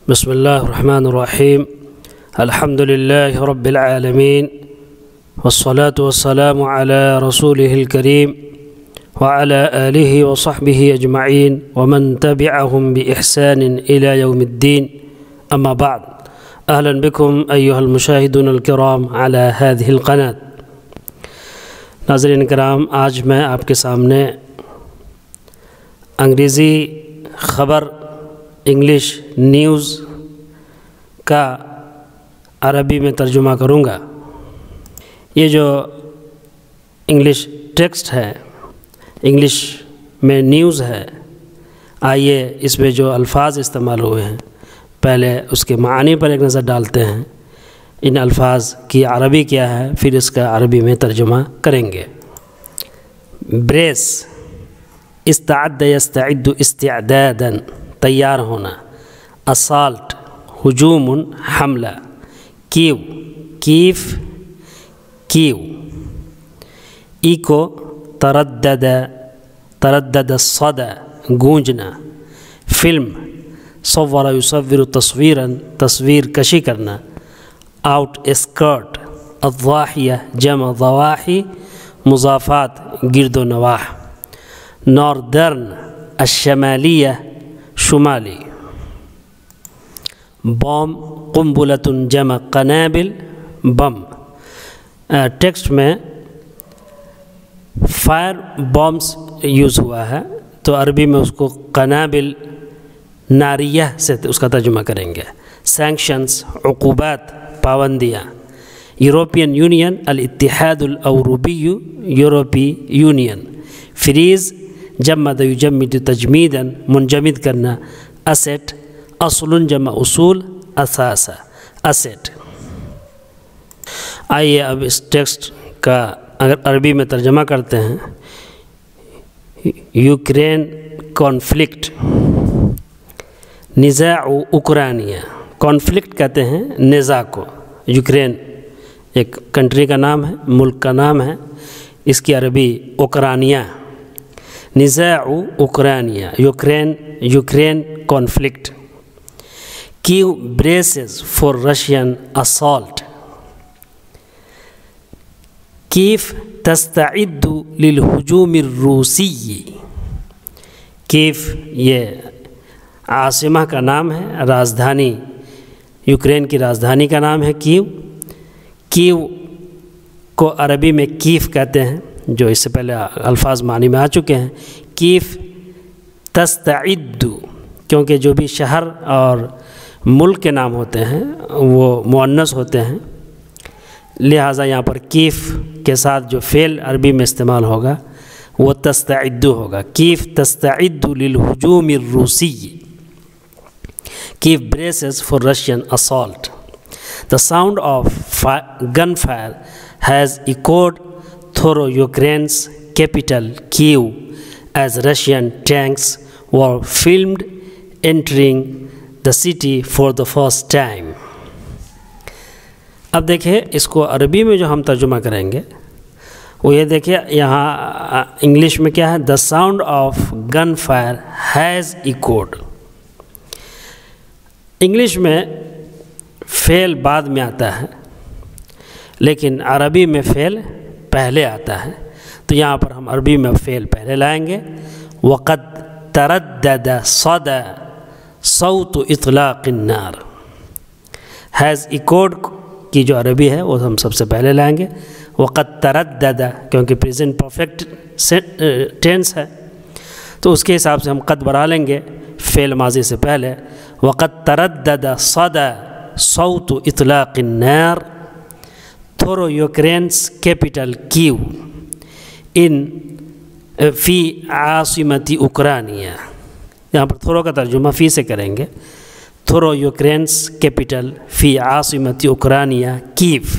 بسم الله الرحمن الرحيم. الحمد لله رب العالمين، والصلاة والسلام على رسوله الكريم وعلى آله وصحبه أجمعين ومن تبعهم بإحسان إلى يوم الدين. أما بعد، أهلا بكم أيها المشاهدون الكرام على هذه القناة. ناظرین کرام، آج میں آپ کے سامنے انگریزی خبر انگلش نیوز کا عربی میں ترجمہ کروں گا. یہ جو انگلش ٹیکسٹ ہے، انگلش میں نیوز ہے، آئیے اس میں جو الفاظ استعمال ہوئے ہیں پہلے اس کے معنی پر ایک نظر ڈالتے ہیں. ان الفاظ کی عربی کیا ہے، پھر اس کا عربی میں ترجمہ کریں گے. بریس، استعد یستعد استعدادا، تیار ہونا. اسالٹ، ہجوم حملہ. کیو، کیف کیو. ایکو، تردد الصدى، گونجنا. فلم، صور یصور تصویرا، تصویر کشی کرنا. Out skirt. الضاحیہ جمع ضواحی، مضافات گرد و نواح. ناردرن، الشمالیہ شمالی. بوم، قنبلۃ جمع قنابل، بم. ٹیکسٹ میں فائر بومس یوز ہوا ہے تو عربی میں اس کو قنابل ناریہ سے اس کا ترجمہ کریں گے. سینکشنز، عقوبات، پابندیاں. یورپین یونین، الاتحاد الاوروپی، یورپی یونین. فریز، جمد یجمد تجمیدا، منجمد کرنا. اسیٹ، اصل جمع اصول، اثاثہ، اسیٹ. آئیے اب اس ٹیکسٹ کا اگر عربی میں ترجمہ کرتے ہیں. یوکرین کانفلکٹ، نزاع اوکرانیہ. کانفلکٹ کہتے ہیں نزاع کو. یوکرین ایک کنٹری کا نام ہے، ملک کا نام ہے. اس کی عربی اوکرانیہ. نزاع اوکرانیہ، Ukraine conflict. Kyiv braces for Russian assault. کیف تستعد للہجوم الروسی. کیف یہ عاصمہ کا نام ہے، راجدھانی، یوکرین کی راجدھانی کا نام ہے کیو. کیو کو عربی میں کیف کہتے ہیں، جو اس سے پہلے الفاظ معنی میں آ چکے ہیں. کیف تستعد، کیونکہ جو بھی شہر اور ملک کے نام ہوتے ہیں وہ مؤنث ہوتے ہیں، لہٰذا یہاں پر کیف کے ساتھ جو فعل عربی میں استعمال ہوگا وہ تستعد ہوگا. کیف تستعد للہجوم الروسی. کیف braces for Russian assault. The sound of gunfire has echoed through Ukraine's capital Kyiv as Russian tanks were filmed entering the city for the first time. اب دیکھیں اس کو عربی میں جو ہم ترجمہ کریں گے وہ یہ دیکھیں، یہاں انگلش میں کیا ہے؟ The sound of gunfire has echoed. English میں فعل بعد میں آتا ہے لیکن عربی میں فعل پہلے آتا ہے، تو یہاں پر ہم عربی میں فعل پہلے لائیں گے. وقد تردد صدى صوت اطلاق النار. has echoed کی جو عربی ہے وہ ہم سب سے پہلے لائیں گے. وقد تردد کیونکہ پریزنٹ پرفیکٹ ٹینس ہے تو اس کے حساب سے ہم قد بڑھا لیں گے فعل ماضی سے پہلے. وقد تردد صدى صوت اطلاق النار through Ukraine's capital Kyiv فی عاصمت اوکرانیہ. یہاں پر تھورو کا ترجمہ فی سے کریں گے. تھورو یوکرینس کیپٹل فی عاصمت اوکرانیہ کیف.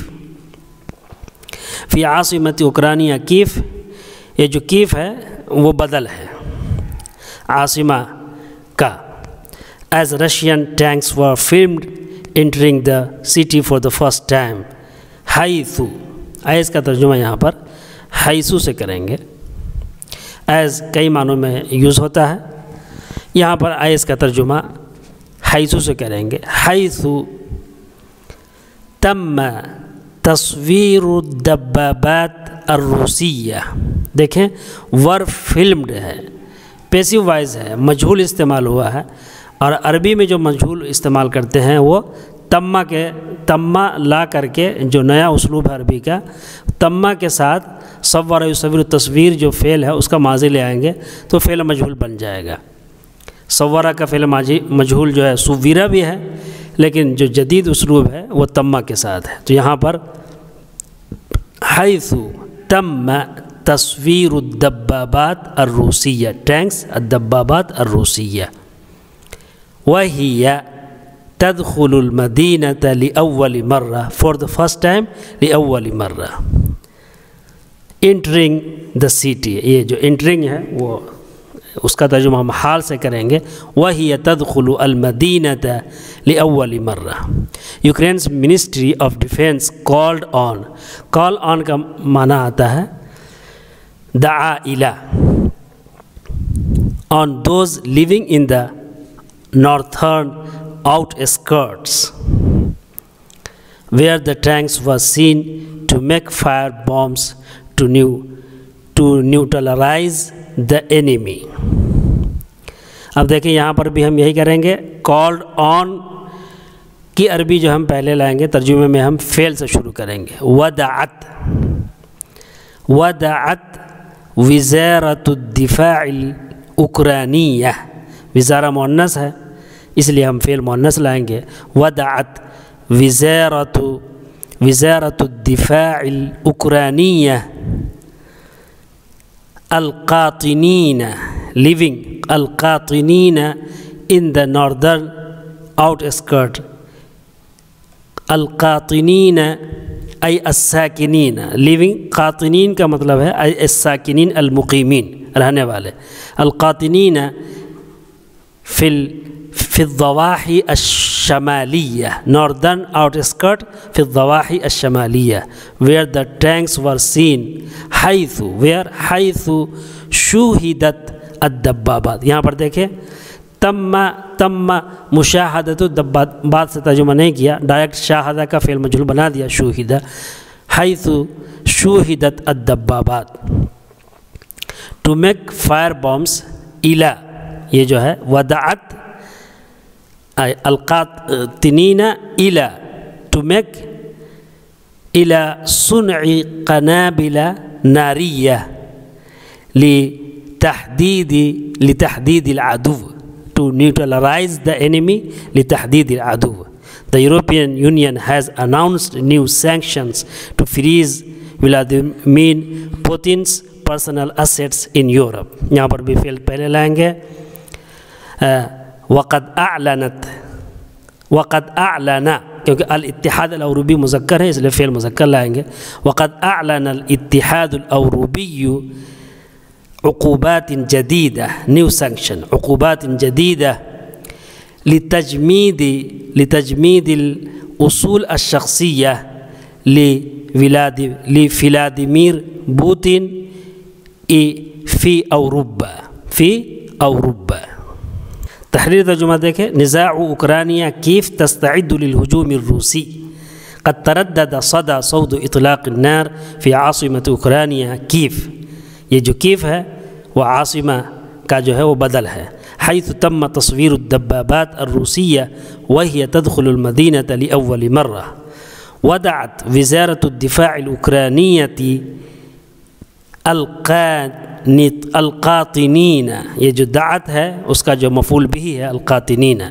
فی عاصمت اوکرانیہ کیف، یہ جو کیف ہے وہ بدل ہے عاصمہ کا. As Russian tanks were filmed entering the city for the first time. حیثو، ایز کا ترجمہ یہاں پر حیثو سے کریں گے. ایز کئی معنوں میں یوز ہوتا ہے، یہاں پر ایز کا ترجمہ حیثو سے کریں گے. حیثو تم تصویر الدبابات الروسیہ. دیکھیں ورب فلمڈ ہے، پیسیو وائز ہے، مجہول استعمال ہوا ہے. اور عربی میں جو مجہول استعمال کرتے ہیں وہ تمہ لا کر کے، جو نیا اسلوب ہے عربی کا، تمہ کے ساتھ صور یصور تصویر جو فعل ہے اس کا ماضی لے آئیں گے تو فعل مجہول بن جائے گا. صورہ کا فعل مجہول جو ہے صویرہ بھی ہے، لیکن جو جدید اسلوب ہے وہ تمہ کے ساتھ ہے. تو یہاں پر حیث تم تصویر الدبابات الروسیہ، ٹینکس الدبابات الروسیہ. وَهِيَ تَدْخُلُ الْمَدِينَةَ لِأَوَّلِ مَرَّةٍ for the first time لِأَوَّلِ مَرَّةٍ. entering the city، یہ جو entering ہے وہ اس کا ترجمہ ہم حال سے کریں گے. وَهِيَ تَدْخُلُ الْمَدِينَةَ لِأَوَّلِ مَرَّةٍ. Ukraine's ministry of defence called on کا معنی آتا ہے دعا الی، on those living in the northern outskirts where the tanks were seen to make fire bombs to neutralize the enemy. اب دیکھیں یہاں پر بھی ہم یہی کریں گے. called on کی عربی جو ہم پہلے لائیں گے، ترجمے میں ہم فعل سے شروع کریں گے. ودعت وزارت الدفاع الاوکرانیہ. وزارہ مؤنث ہے اس لیے ہم فعل مؤنث لائیں گے. ودعت وزارت الدفاع الاوکرانیہ القاطنین living القاطنین in the northern outskirts. القاطنین E الساکنین، living قاطنین کا مطلب ہے ای الساکنین المقیمین، رہنے والے. القاطنین فی الضواحی الشمالیہ، northern outskirts فی الضواحی الشمالیہ where the tanks were seen. حیث حیث شوہدت الدبابات. یہاں پر دیکھیں تم مشاہدت الدبابات سے ترجمہ نہیں کیا، ڈائریکٹ شاہدہ کا فعل مجہول بنا دیا شوہدہ. حیث شوہدت الدبابات to make fire bombs الى، یہ جو ہے ودعت القاطنین الى to make الى صنع قنابل ناریہ لتحدید العدو to neutralize the enemy لتحدید العدو. The European Union has announced new sanctions to freeze Vladimir Putin's personal assets in Europe. یہاں پر بھی فعل پہلے لائیں گے. وقد اعلن کیونکہ الاتحاد الاوروبی مذکر ہے اس لیے فعل مذکر لائیں گے. وقد اعلن الاتحاد الاوروبی عقوبات جدیدہ، نیو سینکشن، عقوبات جدیدہ لتجمید الاصول الشخصیہ لفلادیمیر پوتین فی اوروبا. تحریر ترجمہ دیکھیں. نزاع اوکرانیہ کیف تستعد للہجوم الروسی. قد تردد صدى صوت اطلاق النار فی عاصمۃ اوکرانیہ کیف. یہ جو کیف ہے وہ عاصمہ کا جو ہے وہ بدل ہے. حیث تم تصویر الدبابات الروسیہ وهي تدخل المدینة لأول مرة. ودعت وزارة الدفاع الأوكرانية القاطنین، یہ جو دعت ہے اس کا جو مفعول بھی ہے القاطنین.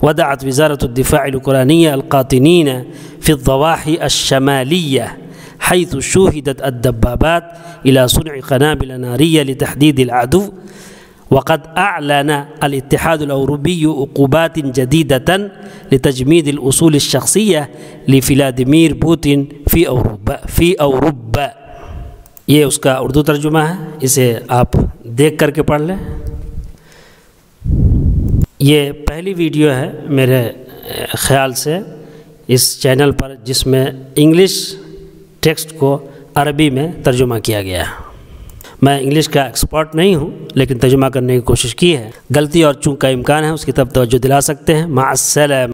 ودعت وزارة الدفاع الأوكرانية القاطنين في الضواحي الشمالية حيث شوهدت الدبابات إلى صنع قنابل نارية لتحديد العدو. وقد أعلن الاتحاد الأوروبي عقوبات جديدة لتجميد الأصول الشخصية لفلاديمير بوتين في أوروبا. یہ اس کا اردو ترجمہ ہے، اسے آپ دیکھ کر کے پڑھ لیں. یہ پہلی ویڈیو ہے میرے خیال سے اس چینل پر جس میں انگلش ٹیکسٹ کو عربی میں ترجمہ کیا گیا ہے. میں انگلش کا ایکسپرٹ نہیں ہوں، لیکن ترجمہ کرنے کی کوشش کی ہے، غلطی اور چوک کا امکان ہے، اس کی طرف توجہ دلا سکتے ہیں۔ مع السلامہ۔